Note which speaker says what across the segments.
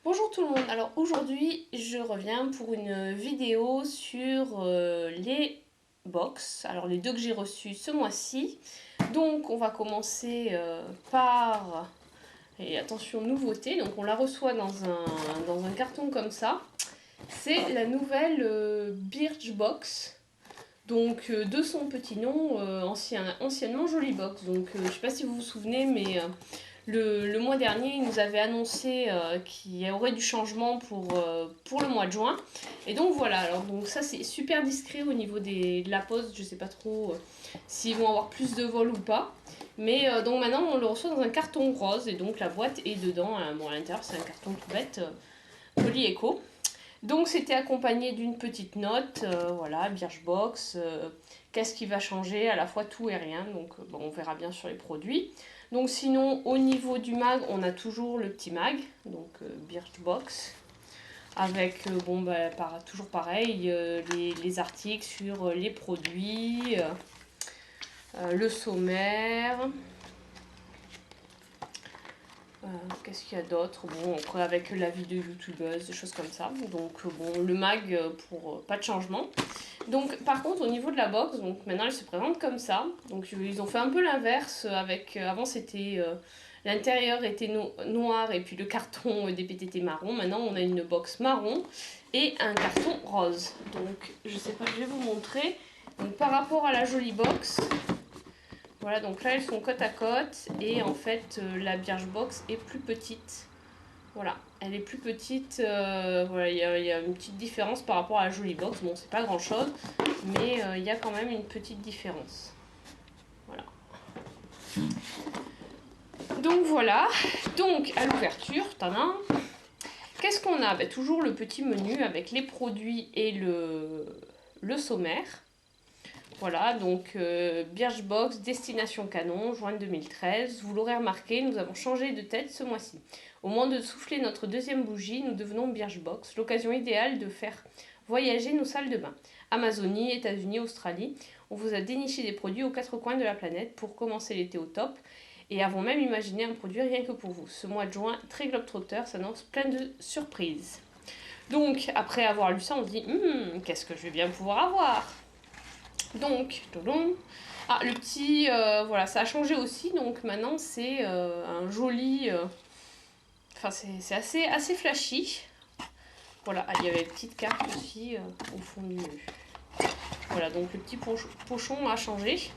Speaker 1: Bonjour tout le monde, alors aujourd'hui je reviens pour une vidéo sur les box, alors les deux que j'ai reçus ce mois-ci. Donc on va commencer par, et attention nouveauté, donc on la reçoit dans un carton comme ça. C'est la nouvelle Birchbox, donc de son petit nom, anciennement Jolly Box. Donc je sais pas si vous vous souvenez, mais le mois dernier, il nous avait annoncé qu'il y aurait du changement pour le mois de juin. Et donc voilà, alors donc ça c'est super discret au niveau de la poste, je sais pas trop s'ils vont avoir plus de vol ou pas. Mais donc maintenant on le reçoit dans un carton rose et donc la boîte est dedans. Bon, à l'intérieur c'est un carton tout bête, Poly Eco. Donc c'était accompagné d'une petite note, voilà, Birchbox, qu'est-ce qui va changer, à la fois tout et rien, donc bon, on verra bien sur les produits. Donc sinon, au niveau du mag, on a toujours le petit mag, donc Birchbox, avec, bon, bah, toujours pareil, les articles sur les produits, le sommaire. Qu'est-ce qu'il y a d'autre? Bon, après avec l'avis de youtubeuse, des choses comme ça. Donc bon, le mag pour pas de changement. Donc par contre au niveau de la box, donc maintenant elle se présente comme ça. Donc ils ont fait un peu l'inverse avec avant c'était l'intérieur était noir et puis le carton des PTT marron. Maintenant on a une box marron et un carton rose. Donc je sais pas, je vais vous montrer. Donc par rapport à la jolie box, voilà, donc là elles sont côte à côte et en fait la Birchbox est plus petite. Voilà, elle est plus petite, voilà, il y a une petite différence par rapport à la Jolie Box. Bon, c'est pas grand chose, mais il y a quand même une petite différence. Voilà. Donc voilà, donc à l'ouverture, tadam, qu'est-ce qu'on a? Toujours le petit menu avec les produits et le sommaire. Voilà, donc Birchbox, Destination Canon, juin 2013. Vous l'aurez remarqué, nous avons changé de tête ce mois-ci. Au moment de souffler notre deuxième bougie, nous devenons Birchbox, l'occasion idéale de faire voyager nos salles de bain. Amazonie, États-Unis, Australie, on vous a déniché des produits aux quatre coins de la planète pour commencer l'été au top et avons même imaginé un produit rien que pour vous. Ce mois de juin, très globetrotter, s'annonce plein de surprises. Donc, après avoir lu ça, on se dit, qu'est-ce que je vais bien pouvoir avoir? Donc, ah, le petit, voilà, ça a changé aussi, donc maintenant c'est un joli, enfin c'est assez flashy. Voilà, il y avait une petite carte aussi au fond du... Voilà, donc le petit pochon a changé.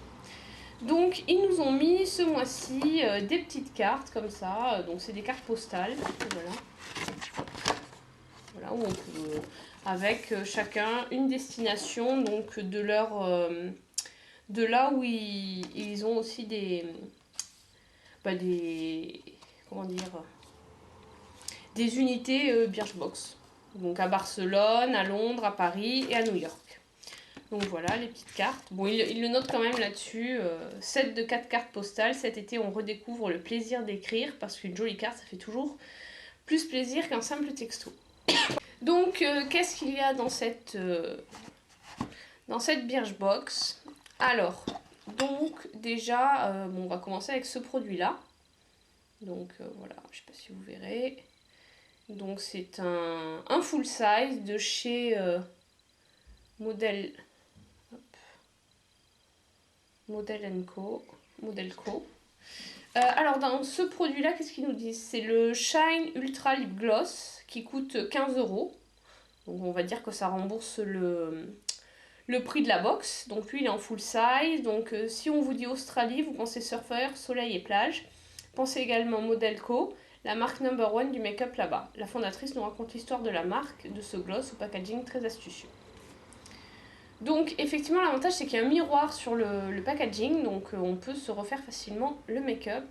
Speaker 1: Donc ils nous ont mis ce mois-ci des petites cartes comme ça, donc c'est des cartes postales, voilà. Voilà, où on peut, avec chacun une destination, donc de leur... de là où ils ont aussi des comment dire, des unités Birchbox. Donc à Barcelone, à Londres, à Paris et à New York. Donc voilà les petites cartes. Bon, il le note quand même là-dessus. 7 de 4 cartes postales. Cet été, on redécouvre le plaisir d'écrire parce qu'une jolie carte, ça fait toujours plus plaisir qu'un simple texto. Donc, qu'est-ce qu'il y a dans cette Birchbox? Alors, donc déjà, bon, on va commencer avec ce produit-là. Donc voilà, je sais pas si vous verrez. Donc c'est un full size de chez Model, Model Co. Model Co. Alors dans ce produit-là, qu'est-ce qu'ils nous disent? C'est le Shine Ultra Lip Gloss qui coûte 15 €. Donc on va dire que ça rembourse le prix de la box. Donc lui il est en full size. Donc si on vous dit Australie, vous pensez surfeur, soleil et plage. Pensez également Model Co, la marque number one du make-up là-bas. La fondatrice nous raconte l'histoire de la marque, de ce gloss au packaging très astucieux. Donc effectivement l'avantage c'est qu'il y a un miroir sur le packaging, donc on peut se refaire facilement le make-up.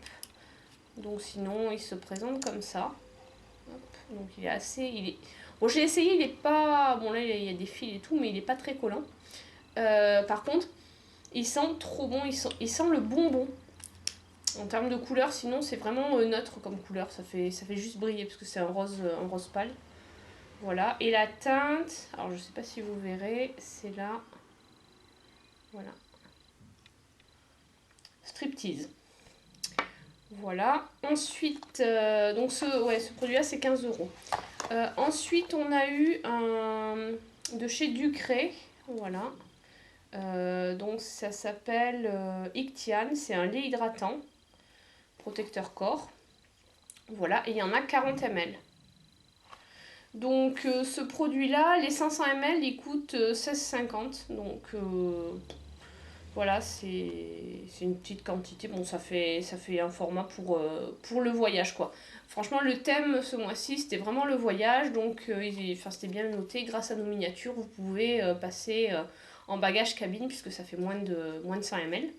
Speaker 1: Donc sinon il se présente comme ça. Hop, donc il est assez... Bon, j'ai essayé, il est pas... Bon là il y a des fils et tout, mais il est pas très collant. Par contre, il sent trop bon, il sent le bonbon. En termes de couleur, sinon c'est vraiment neutre comme couleur, ça fait juste briller parce que c'est un rose pâle. Voilà, et la teinte, alors je sais pas si vous verrez, c'est là, voilà, Striptease. Voilà. Ensuite, donc ce produit-là, c'est 15 €. Ensuite, on a eu un de chez Ducré. Voilà. Donc ça s'appelle Ictian. C'est un lait hydratant, protecteur corps. Voilà. Et il y en a 40 ml. Donc ce produit-là, les 500 ml, il coûte 16,50 €. Donc voilà, c'est une petite quantité. Bon, ça fait un format pour le voyage, quoi. Franchement, le thème ce mois-ci, c'était vraiment le voyage. Donc c'était bien noté. Grâce à nos miniatures, vous pouvez passer en bagage cabine, puisque ça fait moins de 100 ml.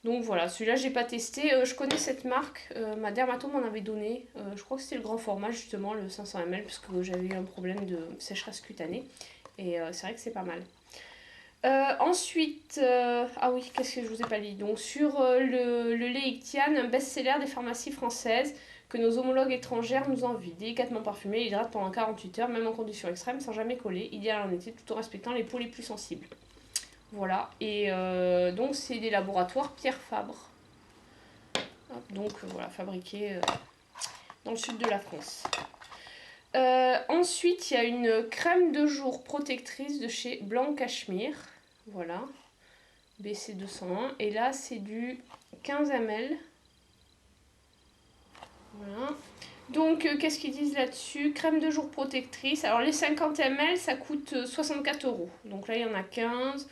Speaker 1: Donc voilà, celui-là, j'ai pas testé. Je connais cette marque. Ma dermato m'en avait donné. Je crois que c'était le grand format, justement, le 500 ml, parce que j'avais eu un problème de sécheresse cutanée. Et c'est vrai que c'est pas mal. Ensuite, ah oui, qu'est-ce que je vous ai pas dit? Donc sur le lait Ictian, un best-seller des pharmacies françaises que nos homologues étrangères nous envient. Délicatement parfumé, il hydrate pendant 48 heures, même en conditions extrêmes, sans jamais coller. Idéal en été, tout en respectant les peaux les plus sensibles. Voilà, et donc c'est des laboratoires Pierre Fabre. Hop, donc voilà, fabriqué dans le sud de la France. Ensuite, il y a une crème de jour protectrice de chez Blanc Cachemire. Voilà. BC201. Et là, c'est du 15 ml. Voilà. Donc, qu'est-ce qu'ils disent là-dessus? Crème de jour protectrice. Alors, les 50 ml, ça coûte 64 €. Donc là, il y en a 15.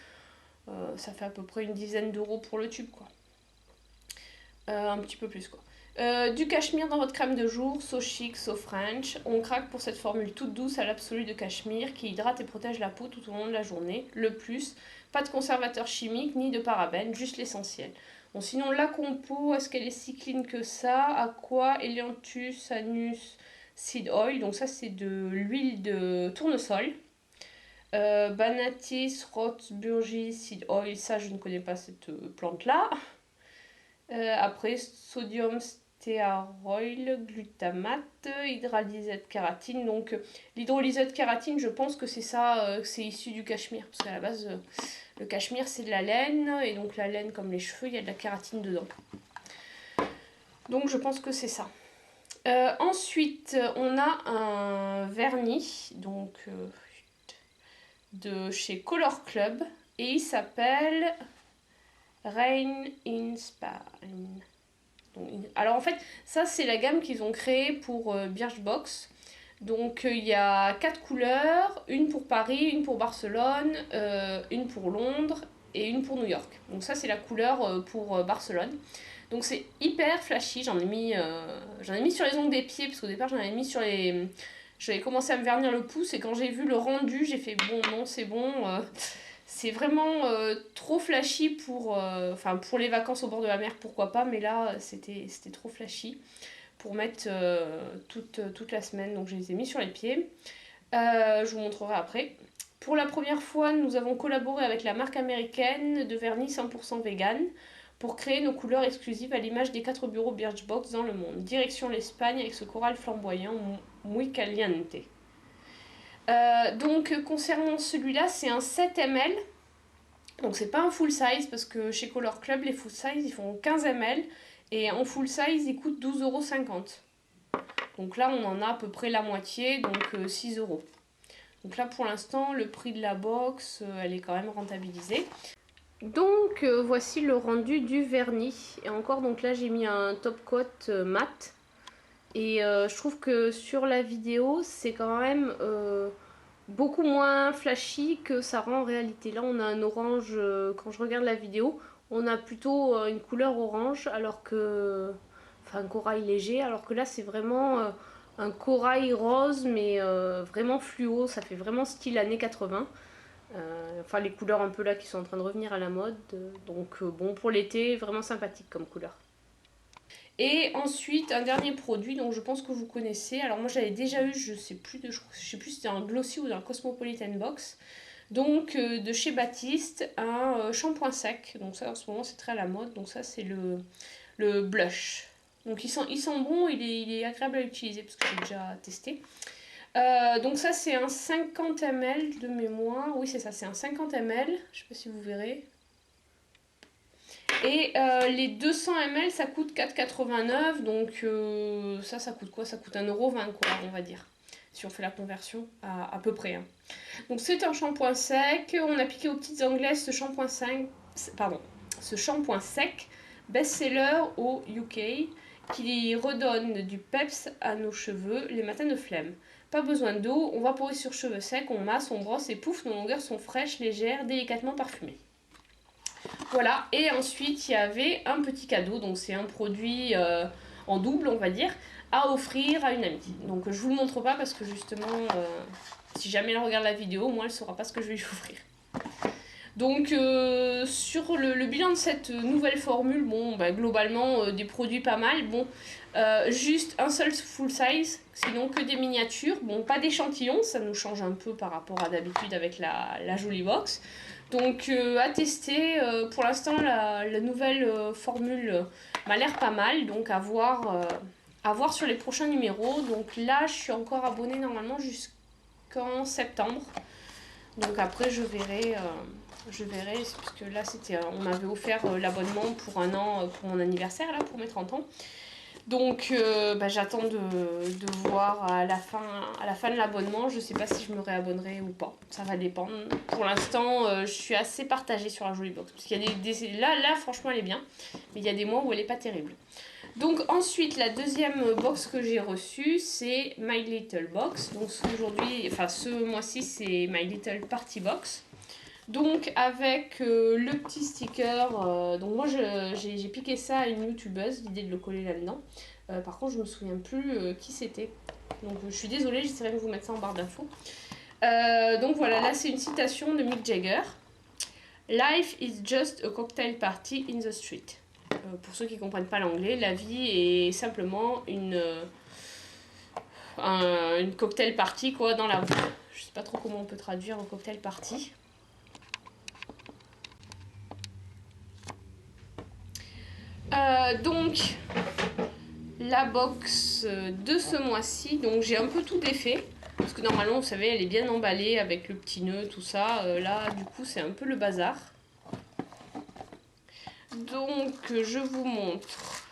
Speaker 1: Ça fait à peu près une dizaine d'euros pour le tube, quoi. Un petit peu plus, quoi. Du cachemire dans votre crème de jour, so chic, so French. On craque pour cette formule toute douce à l'absolu de cachemire qui hydrate et protège la peau tout au long de la journée. Le plus, pas de conservateur chimique ni de parabènes, juste l'essentiel. Bon, sinon, la compo, est-ce qu'elle est si clean que ça? Aqua, Elianthus, Anus, Seed Oil. Donc ça, c'est de l'huile de tournesol. Banatis, Rothburgi, Seed Oil. Ça, je ne connais pas cette plante-là. Après, sodium stéaroyl, glutamate, hydrolysate de kératine. Donc, l'hydrolysate de kératine, je pense que c'est ça, c'est issu du cachemire. Parce qu'à la base, le cachemire, c'est de la laine. Et donc, la laine, comme les cheveux, il y a de la kératine dedans. Donc, je pense que c'est ça. Ensuite, on a un vernis. Donc, de chez Color Club. Et il s'appelle Rain in Spine. Alors en fait, ça c'est la gamme qu'ils ont créée pour Birchbox. Donc il y a 4 couleurs, une pour Paris, une pour Barcelone, une pour Londres et une pour New York. Donc ça c'est la couleur pour Barcelone. Donc c'est hyper flashy, j'en ai mis sur les ongles des pieds parce qu'au départ j'en avais mis sur les... J'avais commencé à me vernir le pouce et quand j'ai vu le rendu, j'ai fait bon non c'est bon... C'est vraiment trop flashy pour les vacances au bord de la mer, pourquoi pas, mais là, c'était trop flashy pour mettre toute la semaine. Donc, je les ai mis sur les pieds. Je vous montrerai après. Pour la première fois, nous avons collaboré avec la marque américaine de vernis 100% vegan pour créer nos couleurs exclusives à l'image des 4 bureaux Birchbox dans le monde. Direction l'Espagne avec ce coral flamboyant muy caliente. Donc concernant celui-là, c'est un 7 ml. Donc c'est pas un full size parce que chez Color Club, les full size ils font 15 ml et en full size ils coûtent 12,50 €. Donc là on en a à peu près la moitié, donc 6 €. Donc là pour l'instant le prix de la box elle est quand même rentabilisée. Donc voici le rendu du vernis. Et encore donc là j'ai mis un top coat mat. Et je trouve que sur la vidéo, c'est quand même beaucoup moins flashy que ça rend en réalité. Là, on a un orange, quand je regarde la vidéo, on a plutôt une couleur orange, alors que... Enfin, un corail léger, alors que là, c'est vraiment un corail rose, mais vraiment fluo. Ça fait vraiment style années 80. Enfin, les couleurs un peu là qui sont en train de revenir à la mode. Donc, bon, pour l'été, vraiment sympathique comme couleur. Et ensuite, un dernier produit dont je pense que vous connaissez. Alors moi, j'avais déjà eu, je sais plus si c'était un Glossy ou un Cosmopolitan Box. Donc, de chez Baptiste, un shampoing sec. Donc ça, en ce moment, c'est très à la mode. Donc ça, c'est le blush. Donc il sent bon, il est agréable à utiliser parce que j'ai déjà testé. Donc ça, c'est un 50 ml de mémoire. Oui, c'est ça, c'est un 50 ml. Je sais pas si vous verrez. Et les 200 ml ça coûte 4,89 donc ça coûte quoi? Ça coûte 1,20 € quoi, on va dire. Si on fait la conversion à peu près. Hein. Donc c'est un shampoing sec. On a piqué aux petites anglaises ce shampoing sec best-seller au UK qui redonne du peps à nos cheveux les matins de flemme. Pas besoin d'eau, on vaporise sur cheveux secs, on masse, on brosse et pouf, nos longueurs sont fraîches, légères, délicatement parfumées. Voilà, et ensuite il y avait un petit cadeau, donc c'est un produit en double on va dire, à offrir à une amie. Donc je vous le montre pas parce que justement, si jamais elle regarde la vidéo, moi elle saura pas ce que je vais lui offrir. Donc sur le bilan de cette nouvelle formule, bon bah, globalement des produits pas mal, bon juste un seul full size, sinon que des miniatures, bon pas d'échantillons, ça nous change un peu par rapport à d'habitude avec la jolie box. Donc à tester, pour l'instant la nouvelle formule m'a l'air pas mal, donc à voir sur les prochains numéros. Donc là je suis encore abonnée normalement jusqu'en septembre, donc après je verrai parce que là on m'avait offert l'abonnement pour un an pour mon anniversaire là, pour mes 30 ans. Donc bah, j'attends de voir à la fin de l'abonnement. Je sais pas si je me réabonnerai ou pas. Ça va dépendre. Pour l'instant, je suis assez partagée sur la jolie box. Parce qu'il y a là, franchement, elle est bien. Mais il y a des mois où elle est pas terrible. Donc ensuite, la deuxième box que j'ai reçue, c'est My Little Box. Donc ce mois-ci, c'est My Little Party Box. Donc avec le petit sticker, donc moi j'ai piqué ça à une youtubeuse, l'idée de le coller là-dedans. Par contre je me souviens plus qui c'était. Donc je suis désolée, j'essaierai de vous mettre ça en barre d'infos. Donc voilà, là c'est une citation de Mick Jagger. Life is just a cocktail party in the street. Pour ceux qui ne comprennent pas l'anglais, la vie est simplement une cocktail party quoi, dans la rue. Je sais pas trop comment on peut traduire un cocktail party. Donc la box de ce mois-ci, donc j'ai un peu tout défait parce que normalement vous savez elle est bien emballée avec le petit nœud tout ça, là du coup c'est un peu le bazar. Donc je vous montre,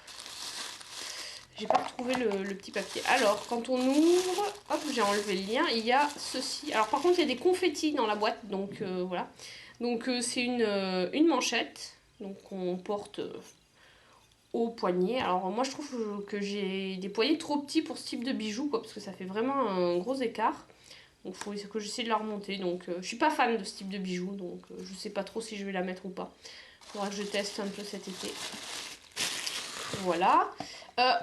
Speaker 1: j'ai pas retrouvé le petit papier. Alors quand on ouvre, hop j'ai enlevé le lien, il y a ceci. Alors par contre il y a des confettis dans la boîte, donc voilà. Donc c'est une manchette, donc on porte au poignet. Alors moi je trouve que j'ai des poignets trop petits pour ce type de bijoux quoi, parce que ça fait vraiment un gros écart. Donc il faut que j'essaie de la remonter. Donc je suis pas fan de ce type de bijoux, donc je sais pas trop si je vais la mettre ou pas. Il faudra que je teste un peu cet été. Voilà.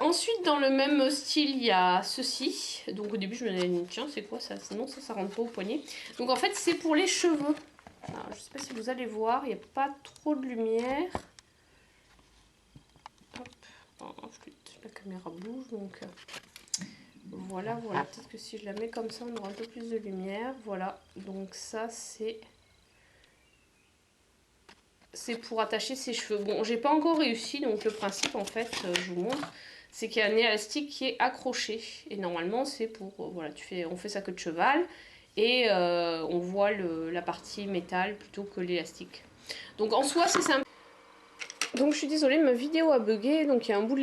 Speaker 1: Ensuite dans le même style il y a ceci. Donc au début je me disais tiens c'est quoi ça? Sinon ça rentre pas au poignet. Donc en fait c'est pour les cheveux. Alors, je sais pas si vous allez voir, il n'y a pas trop de lumière. La caméra bouge donc voilà, peut-être que si je la mets comme ça on aura un peu plus de lumière. Voilà, donc ça c'est pour attacher ses cheveux. Bon, j'ai pas encore réussi, donc le principe en fait, je vous montre, c'est qu'il y a un élastique qui est accroché et normalement c'est pour, voilà, on fait sa queue de cheval et on voit la partie métal plutôt que l'élastique. Donc en soi c'est simple. Donc je suis désolée, ma vidéo a bugué, donc il y a un bout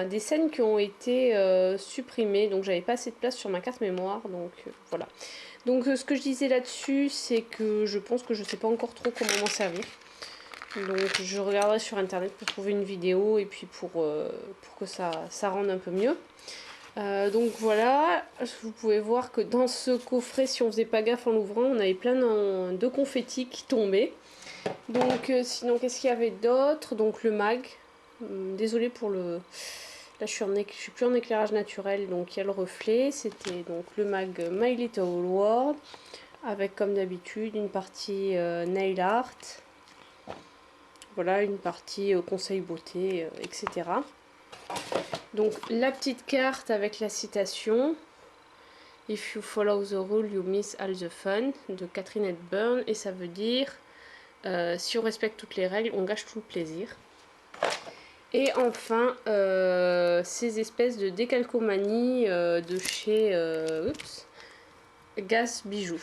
Speaker 1: des scènes qui ont été supprimées, donc j'avais pas assez de place sur ma carte mémoire, donc voilà. Donc ce que je disais là-dessus, c'est que je pense que je sais pas encore trop comment m'en servir. Donc je regarderai sur internet pour trouver une vidéo et puis pour que ça rende un peu mieux. Donc voilà, vous pouvez voir que dans ce coffret, si on faisait pas gaffe en l'ouvrant, on avait plein de confettis qui tombaient. Donc sinon qu'est-ce qu'il y avait d'autre? Donc le mag, désolée pour le... Là je suis plus en éclairage naturel, donc il y a le reflet. C'était donc le mag My Little World, avec comme d'habitude une partie nail art. Voilà, une partie conseil beauté, etc. Donc la petite carte avec la citation If you follow the rule, you miss all the fun de Katharine Hepburn, et ça veut dire si on respecte toutes les règles, on gâche tout le plaisir. Et enfin, ces espèces de décalcomanie de chez Gas Bijoux.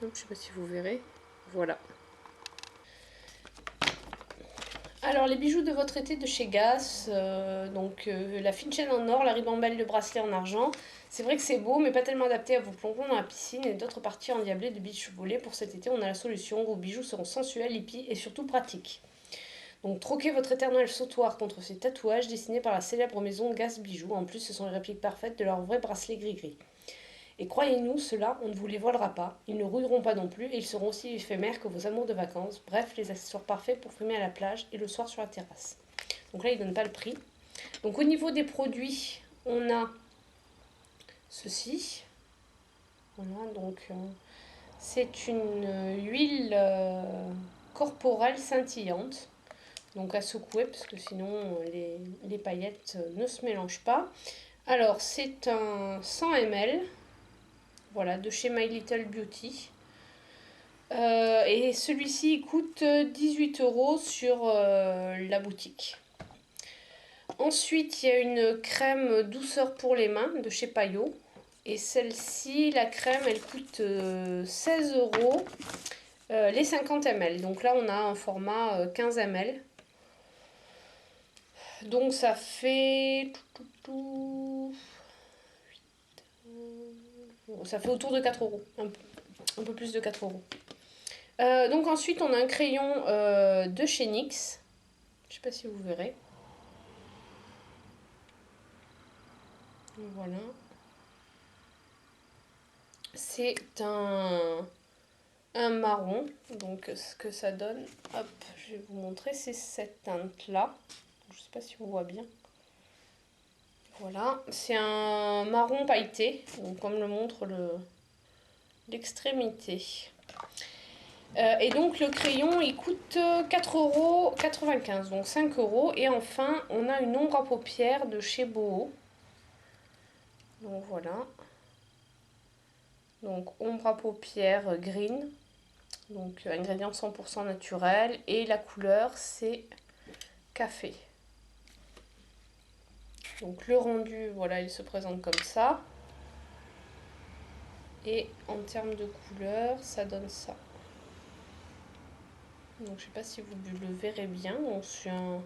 Speaker 1: Je ne sais pas si vous verrez. Voilà. Alors les bijoux de votre été de chez Gass, la fine chaîne en or, la ribambelle, le bracelet en argent. C'est vrai que c'est beau, mais pas tellement adapté à vos plombons dans la piscine et d'autres parties endiablées de bijoux volés. Pour cet été, on a la solution. Vos bijoux seront sensuels, hippies et surtout pratiques. Donc troquez votre éternel sautoir contre ces tatouages dessinés par la célèbre maison Gass Bijoux. En plus, ce sont les répliques parfaites de leurs vrais bracelets gris-gris. Et croyez-nous, ceux-là, on ne vous les volera pas, ils ne rouilleront pas non plus et ils seront aussi éphémères que vos amours de vacances. Bref, les accessoires parfaits pour frimer à la plage et le soir sur la terrasse. Donc là, ils ne donnent pas le prix. Donc au niveau des produits, on a ceci. Voilà, donc c'est une huile corporelle scintillante. Donc à secouer parce que sinon les paillettes ne se mélangent pas. Alors c'est un 100 ml. Voilà, de chez My Little Beauty. Et celui-ci il coûte 18 € sur la boutique. Ensuite, il y a une crème douceur pour les mains de chez Payot. Et celle-ci, la crème, elle coûte 16 € les 50 ml. Donc là, on a un format 15 ml. Donc ça fait... Ça fait autour de 4 €. Un peu plus de 4 €. Donc ensuite, on a un crayon de chez NYX. Je sais pas si vous verrez. Voilà. C'est un marron. Donc ce que ça donne, hop, je vais vous montrer, c'est cette teinte-là. Je sais pas si on voit bien. Voilà, c'est un marron pailleté, donc comme le montre l'extrémité. Et donc le crayon il coûte 4,95 €, donc 5 €. Et enfin on a une ombre à paupières de chez Boho. Donc voilà. Donc ombre à paupières green. Donc ingrédient 100% naturel. Et la couleur c'est café. Donc le rendu, voilà, il se présente comme ça. Et en termes de couleur, ça donne ça. Donc je sais pas si vous le verrez bien. Donc c'est un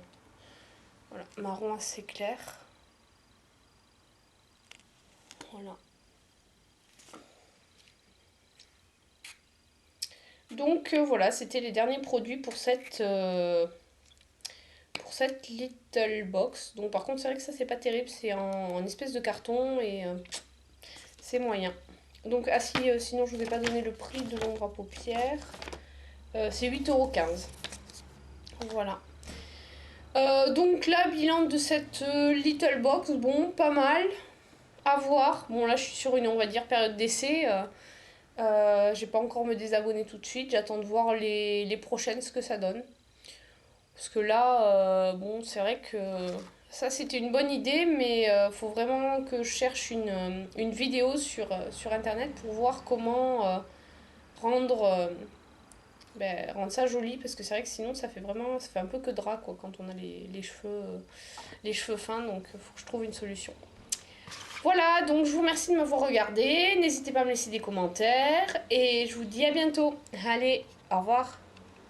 Speaker 1: voilà, marron assez clair. Voilà. Donc voilà, c'était les derniers produits pour cette little box. Donc par contre c'est vrai que ça c'est pas terrible, c'est en espèce de carton et c'est moyen. Donc sinon je vous ai pas donné le prix de l'ombre à paupières. C'est 8,15 €. Voilà. Donc là, bilan de cette little box, bon, pas mal. À voir. Bon là je suis sur une, on va dire, période d'essai. Je vais pas encore me désabonner tout de suite. J'attends de voir les prochaines, ce que ça donne. Parce que là, bon, c'est vrai que ça c'était une bonne idée, mais faut vraiment que je cherche une vidéo sur internet pour voir comment rendre, rendre ça joli. Parce que c'est vrai que sinon ça fait un peu que drap quoi, quand on a les cheveux fins. Donc il faut que je trouve une solution. Voilà, donc je vous remercie de m'avoir regardé. N'hésitez pas à me laisser des commentaires. Et je vous dis à bientôt. Allez, au revoir.